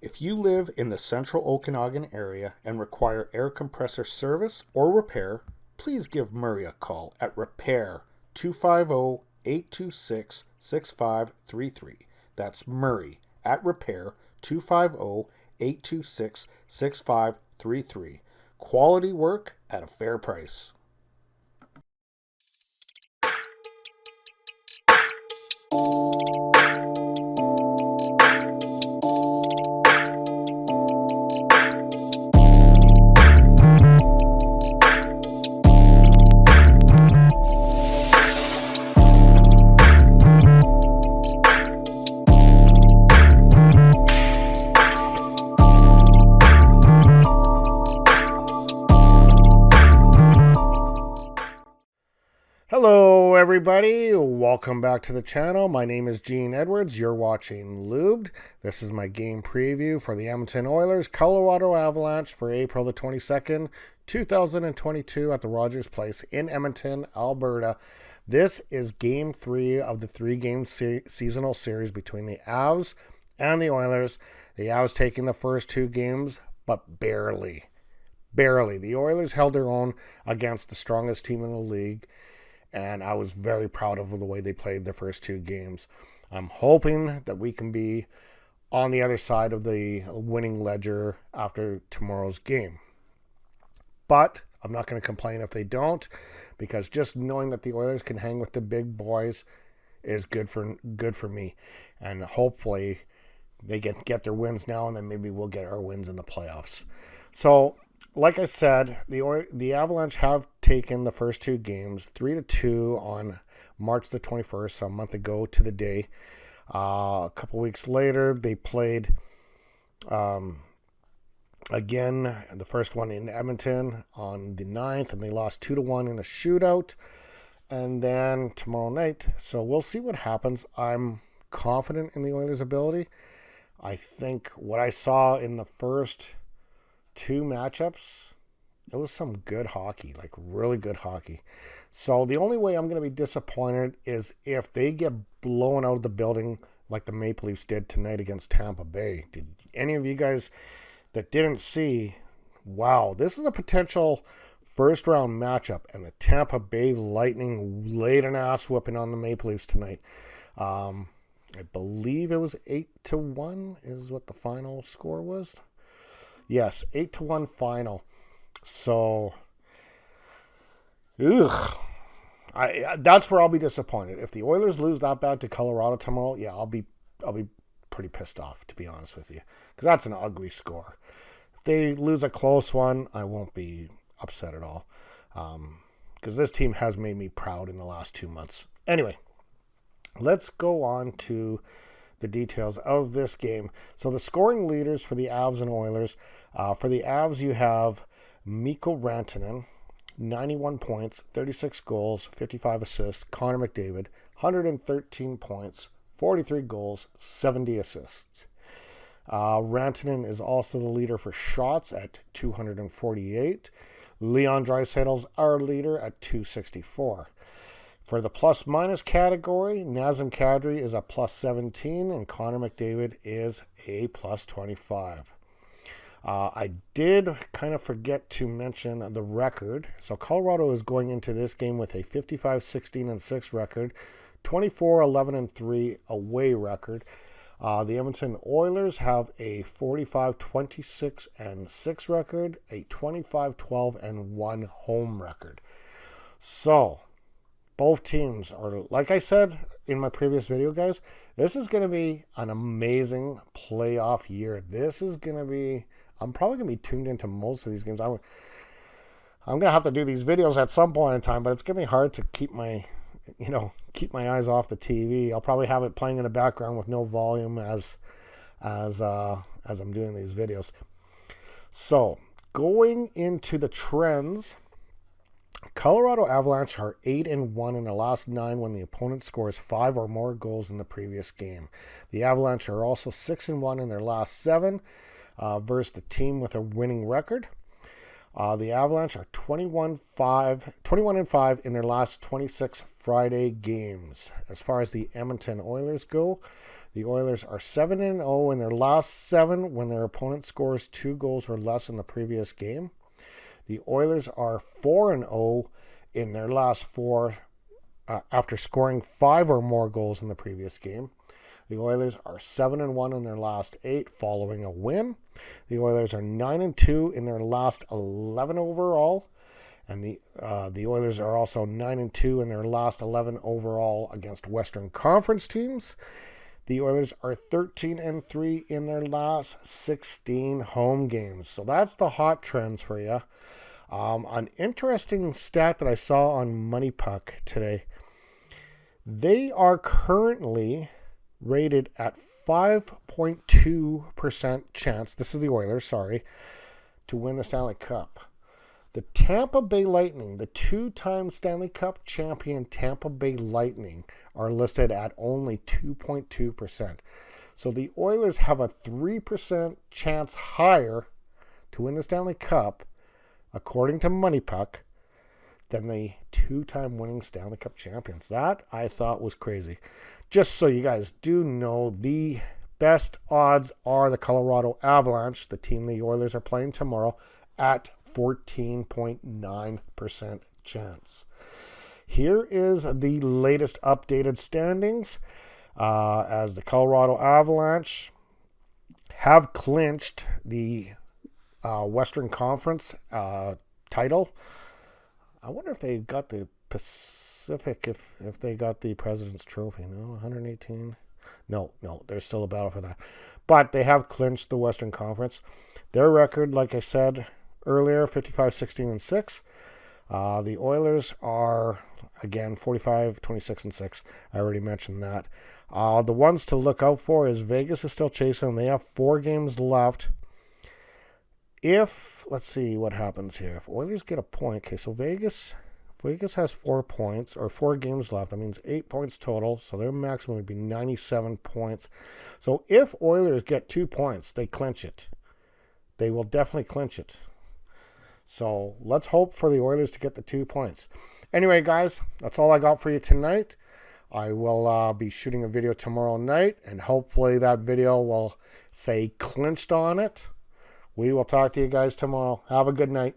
If you live in the central Okanagan area and require air compressor service or repair, please give Murray a call at Repair 250-826-6533. That's Murray at Repair 250-826-6533. Quality work at a fair price. Hello everybody, welcome back to the channel. My name is Gene Edwards. You're watching Lubed. This is my game preview for the Edmonton Oilers, Colorado Avalanche for April the 22nd, 2022 at the Rogers Place in Edmonton, Alberta. This is game 3 of the 3-game seasonal series between the Avs and the Oilers. The Avs taking the first 2 games, but barely. The Oilers held their own against the strongest team in the league, and I was very proud of the way they played the first 2 games. I'm hoping that we can be on the other side of the winning ledger after tomorrow's game. But I'm not going to complain if they don't, because just knowing that the Oilers can hang with the big boys is good for me. And hopefully they get their wins now, and then maybe we'll get our wins in the playoffs. So, like I said, the Avalanche have taken the first 2 games, 3-2 on March the 21st, so a month ago to the day. A couple weeks later, they played again, the first one in Edmonton on the 9th, and they lost 2-1 in a shootout. And then tomorrow night, so we'll see what happens. I'm confident in the Oilers' ability. I think what I saw in the first 2 matchups, it was some good hockey, like really good hockey. So the only way I'm going to be disappointed is if they get blown out of the building like the Maple Leafs did tonight against Tampa Bay. Did any of you guys that didn't see, wow, this is a potential first round matchup, and the Tampa Bay Lightning laid an ass whooping on the Maple Leafs tonight. I believe it was 8-1 is what the final score was. Yes, 8-1 final. So, that's where I'll be disappointed. If the Oilers lose that bad to Colorado tomorrow, yeah, I'll be pretty pissed off, to be honest with you, because that's an ugly score. If they lose a close one, I won't be upset at all, because this team has made me proud in the last 2 months. Anyway, let's go on to the details of this game. So the scoring leaders for the Avs and Oilers. For the Avs, you have Mikko Rantanen, 91 points, 36 goals, 55 assists. Connor McDavid, 113 points, 43 goals, 70 assists. Rantanen is also the leader for shots at 248. Leon Draisaitl's our leader at 264. For the plus-minus category, Nazem Kadri is a plus 17, and Connor McDavid is a plus 25. I did kind of forget to mention the record. So Colorado is going into this game with a 55-16-6 record, 24-11-3 away record. The Edmonton Oilers have a 45-26-6 record, a 25-12-1 home record. So both teams are, like I said in my previous video, guys, this is going to be an amazing playoff year. This is going to be, I'm probably going to be tuned into most of these games. I'm going to have to do these videos at some point in time, but it's going to be hard to keep my eyes off the TV. I'll probably have it playing in the background with no volume as I'm doing these videos. So, going into the trends, Colorado Avalanche are 8-1 in their last 9 when the opponent scores 5 or more goals in the previous game. The Avalanche are also 6-1 in their last 7 versus the team with a winning record. The Avalanche are 21-5 in their last 26 Friday games. As far as the Edmonton Oilers go, the Oilers are 7-0 in their last 7 when their opponent scores 2 goals or less in the previous game. The Oilers are 4-0 in their last 4 after scoring 5 or more goals in the previous game. The Oilers are 7-1 in their last 8 following a win. The Oilers are 9-2 in their last 11 overall. And the Oilers are also 9-2 in their last 11 overall against Western Conference teams. The Oilers are 13-3 in their last 16 home games. So that's the hot trends for you. An interesting stat that I saw on Money Puck today. They are currently rated at 5.2% chance, this is the Oilers, sorry, to win the Stanley Cup. The Tampa Bay Lightning, the 2-time Stanley Cup champion Tampa Bay Lightning, are listed at only 2.2%. So the Oilers have a 3% chance higher to win the Stanley Cup, according to Money Puck, than the 2-time winning Stanley Cup champions. That I thought was crazy. Just so you guys do know, the best odds are the Colorado Avalanche, the team the Oilers are playing tomorrow, at 14.9% chance. Here is the latest updated standings as the Colorado Avalanche have clinched the Western Conference title. I wonder if they got the Pacific, if they got the President's Trophy. No, 118. No, there's still a battle for that. But they have clinched the Western Conference. Their record, like I said earlier, 55-16-6. The Oilers are, again, 45-26-6. I already mentioned that. The ones to look out for is Vegas is still chasing them. They have 4 games left. Let's see what happens here. If Oilers get a point, okay, so Vegas has 4 points, or 4 games left. That means 8 points total, so their maximum would be 97 points. So if Oilers get 2 points, they clinch it. They will definitely clinch it. So let's hope for the Oilers to get the 2 points. Anyway, guys, that's all I got for you tonight. I will be shooting a video tomorrow night, and hopefully that video will say clinched on it. We will talk to you guys tomorrow. Have a good night.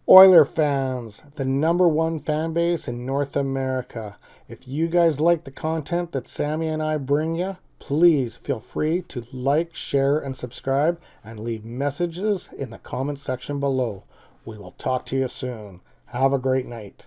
Oiler fans, the #1 fan base in North America. If you guys like the content that Sammy and I bring you, please feel free to like, share, and subscribe, and leave messages in the comment section below. We will talk to you soon. Have a great night.